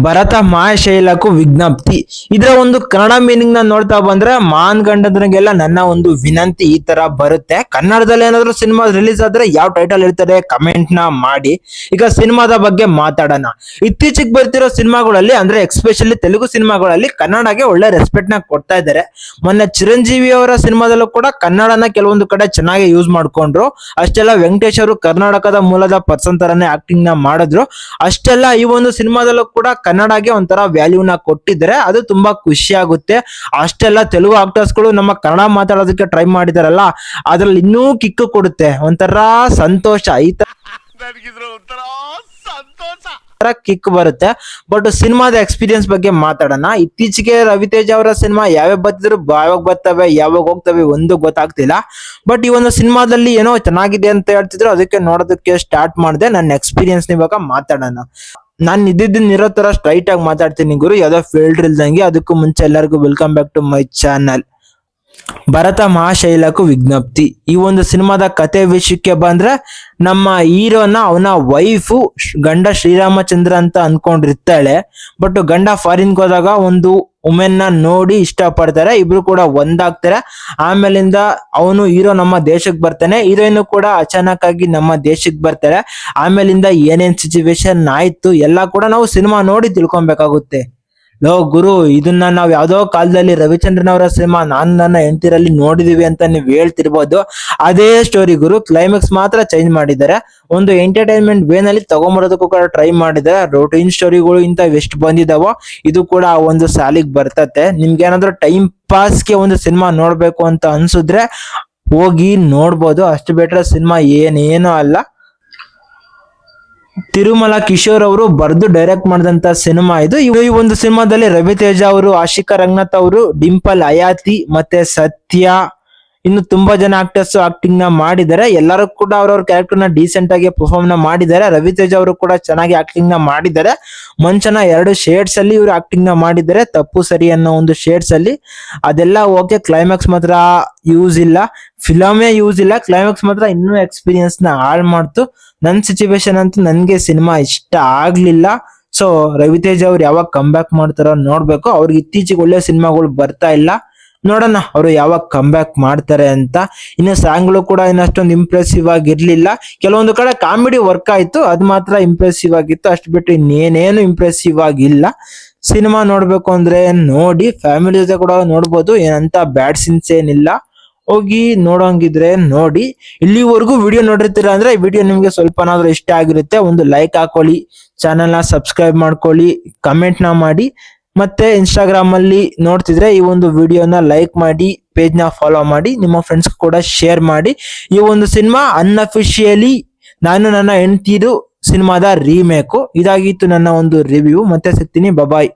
ಭರತ ಮಹಾಶೈಲಕ್ಕೂ ವಿಜ್ಞಪ್ತಿ. ಇದರ ಒಂದು ಕನ್ನಡ ಮೀನಿಂಗ್ ನ ನೋಡ್ತಾ ಬಂದ್ರೆ ಮಾನ್ಗಂಡದ್ರಿಗೆಲ್ಲ ನನ್ನ ಒಂದು ವಿನಂತಿ ಈ ತರ ಬರುತ್ತೆ. ಕನ್ನಡದಲ್ಲಿ ಏನಾದ್ರು ಸಿನಿಮಾ ರಿಲೀಸ್ ಆದ್ರೆ ಯಾವ ಟೈಟಲ್ ಇರ್ತಾರೆ ಕಮೆಂಟ್ ನ ಮಾಡಿ. ಈಗ ಸಿನಿಮಾದ ಬಗ್ಗೆ ಮಾತಾಡೋಣ. ಇತ್ತೀಚೆಗೆ ಬರ್ತಿರೋ ಸಿನಿಮಾಗಳಲ್ಲಿ ಅಂದ್ರೆ ಎಕ್ಸ್ಪೆಷಲಿ ತೆಲುಗು ಸಿನಿಮಾಗಳಲ್ಲಿ ಕನ್ನಡಗೆ ಒಳ್ಳೆ ರೆಸ್ಪೆಕ್ಟ್ ನ ಕೊಡ್ತಾ ಇದ್ದಾರೆ. ಮೊನ್ನೆ ಚಿರಂಜೀವಿ ಅವರ ಸಿನಿಮಾದಲ್ಲೂ ಕೂಡ ಕನ್ನಡನ ಕೆಲವೊಂದು ಕಡೆ ಚೆನ್ನಾಗಿ ಯೂಸ್ ಮಾಡ್ಕೊಂಡ್ರು. ಅಷ್ಟೆಲ್ಲ ವೆಂಕಟೇಶ್ ಅವರು ಕರ್ನಾಟಕದ ಮೂಲದ ಪರ್ಸನ್ ತರನೇ ಆಕ್ಟಿಂಗ್ ನ ಮಾಡಿದ್ರು. ಅಷ್ಟೆಲ್ಲ ಈ ಒಂದು ಸಿನಿಮಾದಲ್ಲೂ ಕೂಡ ಕನ್ನಡಗೆ ಒಂಥರ ವ್ಯಾಲ್ಯೂನ ಕೊಟ್ಟಿದ್ರೆ ಅದು ತುಂಬಾ ಖುಷಿ ಆಗುತ್ತೆ. ಅಷ್ಟೆಲ್ಲ ತೆಲುಗು ಆಕ್ಟರ್ಸ್ ಗಳು ನಮ್ಮ ಕನ್ನಡ ಮಾತಾಡೋದಕ್ಕೆ ಟ್ರೈ ಮಾಡಿದಾರಲ್ಲ, ಅದ್ರಲ್ಲಿ ಇನ್ನೂ ಕಿಕ್ಕು ಕೊಡುತ್ತೆ, ಒಂಥರ ಸಂತೋಷ. ಈ ತರ ಕಿಕ್ ಬರುತ್ತೆ. ಬಟ್ ಸಿನಿಮಾದ ಎಕ್ಸ್ಪೀರಿಯನ್ಸ್ ಬಗ್ಗೆ ಮಾತಾಡೋಣ. ಇತ್ತೀಚೆಗೆ ರವಿತೇಜ ಅವರ ಸಿನಿಮಾ ಯಾವ್ಯಾವ ಬರ್ತಿದ್ರು, ಯಾವಾಗ ಬರ್ತವೆ, ಯಾವಾಗ ಹೋಗ್ತವೆ ಒಂದು ಗೊತ್ತಾಗ್ತಿಲ್ಲ. ಬಟ್ ಈ ಒಂದು ಸಿನಿಮಾದಲ್ಲಿ ಏನೋ ಚೆನ್ನಾಗಿದೆ ಅಂತ ಹೇಳ್ತಿದ್ರು, ಅದಕ್ಕೆ ನೋಡೋದಕ್ಕೆ ಸ್ಟಾರ್ಟ್ ಮಾಡಿದೆ. ನನ್ನ ಎಕ್ಸ್ಪೀರಿಯನ್ಸ್ ಇವಾಗ ಮಾತಾಡೋಣ. ನಾನು ಇರೋ ತರ ಸ್ಟ್ರೈಟ್ ಆಗಿ ಮಾತಾಡ್ತೀನಿ ಗುರು, ಯಾವ್ದೋ ಫೀಲ್ಡ್ ಇಲ್ದಂಗೆ. ಅದಕ್ಕೂ ಮುಂಚೆ ಎಲ್ಲರಿಗೂ welcome back to my channel. ಭರತ ಮಹಾಶೈಲಕ್ಕೂ ವಿಜ್ಞಪ್ತಿ. ಈ ಒಂದು ಸಿನಿಮಾದ ಕತೆ ವಿಷಯಕ್ಕೆ ಬಂದ್ರೆ, ನಮ್ಮ ಹೀರೋನ ಅವನ ವೈಫು ಗಂಡ ಶ್ರೀರಾಮಚಂದ್ರ ಅಂತ ಅನ್ಕೊಂಡಿರ್ತಾಳೆ. ಬಟ್ ಗಂಡ ಫಾರಿನ್ಗೆ ಹೋದಾಗ ಒಂದು ವುಮೆನ್ ನ ನೋಡಿ ಇಷ್ಟ ಪಡ್ತಾರೆ. ಇಬ್ರು ಕೂಡ ಒಂದಾಗ್ತಾರೆ. ಆಮೇಲಿಂದ ಅವನು ಹೀರೋ ನಮ್ಮ ದೇಶಕ್ಕೆ ಬರ್ತಾನೆ, ಹೀರೋಯಿನ್ ಕೂಡ ಅಚಾನಕ್ ಆಗಿ ನಮ್ಮ ದೇಶಕ್ಕೆ ಬರ್ತಾರೆ. ಆಮೇಲಿಂದ ಏನೇನ್ ಸಿಚುವೇಶನ್ ಆಯ್ತು ಎಲ್ಲ ಕೂಡ ನಾವು ಸಿನಿಮಾ ನೋಡಿ ತಿಳ್ಕೊಬೇಕಾಗುತ್ತೆ. ಲೋ ಗುರು, ಇದನ್ನ ನಾವ್ ಯಾವ್ದೋ ಕಾಲದಲ್ಲಿ ರವಿಚಂದ್ರನ್ ಅವರ ಸಿನಿಮಾ ನನ್ನ ಹೆಂಡತಿರಲ್ಲಿ ನೋಡಿದೀವಿ ಅಂತ ನೀವ್ ಹೇಳ್ತಿರ್ಬೋದು. ಅದೇ ಸ್ಟೋರಿ ಗುರು, ಕ್ಲೈಮ್ಯಾಕ್ಸ್ ಮಾತ್ರ ಚೇಂಜ್ ಮಾಡಿದ್ದಾರೆ. ಒಂದು ಎಂಟರ್ಟೈನ್ಮೆಂಟ್ ವೇ ನಲ್ಲಿ ತಗೊಂಬರೋದಕ್ಕೂ ಕೂಡ ಟ್ರೈ ಮಾಡಿದ್ದಾರೆ. ರೂಟೀನ್ ಸ್ಟೋರಿಗಳು ಇಂತ ಎಷ್ಟು ಬಂದಿದಾವೋ ಇದು ಕೂಡ ಒಂದು ಸಾಲಿಗೆ ಬರ್ತತೆ. ನಿಮ್ಗೆ ಏನಾದ್ರು ಟೈಮ್ ಪಾಸ್ಗೆ ಒಂದು ಸಿನಿಮಾ ನೋಡ್ಬೇಕು ಅಂತ ಅನ್ಸಿದ್ರೆ ಹೋಗಿ ನೋಡ್ಬೋದು. ಅಷ್ಟು ಬಿಟ್ರೆ ಸಿನಿಮಾ ಏನೇನೋ ಅಲ್ಲ. ತಿರುಮಲ ಕಿಶೋರ್ ಅವರು ಬರ್ದು ಡೈರೆಕ್ಟ್ ಮಾಡಿದಂತ ಸಿನಿಮಾ ಇದು. ಈ ಒಂದು ಸಿನಿಮಾದಲ್ಲಿ ರವಿತೇಜ ಅವರು, ಆಶಿಕಾ ರಂಗನಾಥ್ ಅವರು, ಡಿಂಪಲ್ ಹಯಾತಿ ಮತ್ತೆ ಸತ್ಯ, ಇನ್ನು ತುಂಬಾ ಜನ ಆಕ್ಟರ್ಸ್ ಆಕ್ಟಿಂಗ್ ನ ಮಾಡಿದ್ದಾರೆ. ಎಲ್ಲರೂ ಕೂಡ ಅವ್ರವ್ರ ಕ್ಯಾರೆಕ್ಟರ್ ನ ಡೀಸೆಂಟ್ ಆಗಿ ಪರ್ಫಾರ್ಮ್ ನ ಮಾಡಿದ್ದಾರೆ. ರವಿತೇಜ ಅವರು ಕೂಡ ಚೆನ್ನಾಗಿ ಆಕ್ಟಿಂಗ್ ನ ಮಾಡಿದ್ದಾರೆ. ಮಂಚನ 2 ಶೇಡ್ಸ್ ಅಲ್ಲಿ ಇವರು ಆಕ್ಟಿಂಗ್ ನ ಮಾಡಿದ್ದಾರೆ, ತಪ್ಪು ಸರಿ ಅನ್ನೋ ಒಂದು ಶೇಡ್ಸ್ ಅಲ್ಲಿ. ಅದೆಲ್ಲ ಓಕೆ. ಕ್ಲೈಮ್ಯಾಕ್ಸ್ ಮಾತ್ರ ಯೂಸ್ ಇಲ್ಲ, ಫಿಲಮೇ ಯೂಸ್ ಇಲ್ಲ. ಕ್ಲೈಮ್ಯಾಕ್ಸ್ ಮಾತ್ರ ಇನ್ನೂ ಎಕ್ಸ್ಪೀರಿಯನ್ಸ್ ನ ಹಾಳು ಮಾಡ್ತು. ನನ್ ಸಿಚುವೇಶನ್ ಅಂತೂ ನನ್ಗೆ ಸಿನಿಮಾ ಇಷ್ಟ ಆಗ್ಲಿಲ್ಲ. ಸೊ ರವಿತೇಜ ಅವ್ರು ಯಾವಾಗ ಕಮ್ ಬ್ಯಾಕ್ ಮಾಡ್ತಾರೋ ನೋಡ್ಬೇಕು. ಅವ್ರಿಗೆ ಇತ್ತೀಚೆಗೆ ಒಳ್ಳೆ ಸಿನಿಮಾಗಳು ಬರ್ತಾ ಇಲ್ಲ. ನೋಡೋಣ ಅವರು ಯಾವಾಗ ಕಮ್ ಬ್ಯಾಕ್ ಮಾಡ್ತಾರೆ ಅಂತ. ಇನ್ನು ಸಾಂಗ್ಗಳು ಕೂಡ ಇನ್ನಷ್ಟೊಂದು ಇಂಪ್ರೆಸಿವ್ ಆಗಿರ್ಲಿಲ್ಲ. ಕೆಲವೊಂದು ಕಡೆ ಕಾಮಿಡಿ ವರ್ಕ್ ಆಯ್ತು, ಅದು ಮಾತ್ರ ಇಂಪ್ರೆಸಿವ್ ಆಗಿತ್ತು. ಅಷ್ಟು ಬಿಟ್ಟು ಇನ್ನೇನೇನು ಇಂಪ್ರೆಸಿವ್ ಆಗಿಲ್ಲ. ಸಿನಿಮಾ ನೋಡ್ಬೇಕು ಅಂದ್ರೆ ನೋಡಿ, ಫ್ಯಾಮಿಲಿ ಜೊತೆ ಕೂಡ ನೋಡ್ಬೋದು. ಏನಂತ ಬ್ಯಾಡ್ ಸೀನ್ಸ್ ಏನಿಲ್ಲ. ಹೋಗಿ ನೋಡೋಂಗಿದ್ರೆ ನೋಡಿ. ಇಲ್ಲಿವರೆಗೂ ವಿಡಿಯೋ ನೋಡಿರ್ತೀರಾ ಅಂದ್ರೆ ಈ ವಿಡಿಯೋ ನಿಮ್ಗೆ ಸ್ವಲ್ಪನಾದ್ರೂ ಇಷ್ಟ ಆಗಿರುತ್ತೆ. ಒಂದು ಲೈಕ್ ಹಾಕೊಳ್ಳಿ, ಚಾನೆಲ್ ನ ಸಬ್ಸ್ಕ್ರೈಬ್ ಮಾಡ್ಕೊಳ್ಳಿ, ಕಮೆಂಟ್ ನ ಮಾಡಿ. ಮತ್ತೆ ಇನ್ಸ್ಟಾಗ್ರಾಮ್ ಅಲ್ಲಿ ನೋಡ್ತಿದ್ರೆ ಈ ಒಂದು ವಿಡಿಯೋನ ಲೈಕ್ ಮಾಡಿ, ಪೇಜ್ ನ ಫಾಲೋ ಮಾಡಿ, ನಿಮ್ಮ ಫ್ರೆಂಡ್ಸ್ ಕೂಡ ಶೇರ್ ಮಾಡಿ. ಈ ಒಂದು ಸಿನಿಮಾ ಅನ್ಅಫಿಷಿಯಲಿ ನಾನು ನನ್ನ ಹೆಂಡತಿರು ಸಿನಿಮಾದ ರೀಮೇಕು. ಇದಾಗಿತ್ತು ನನ್ನ ಒಂದು ರಿವ್ಯೂ. ಮತ್ತೆ ಸಿಗ್ತೀನಿ, ಬಾಯ್.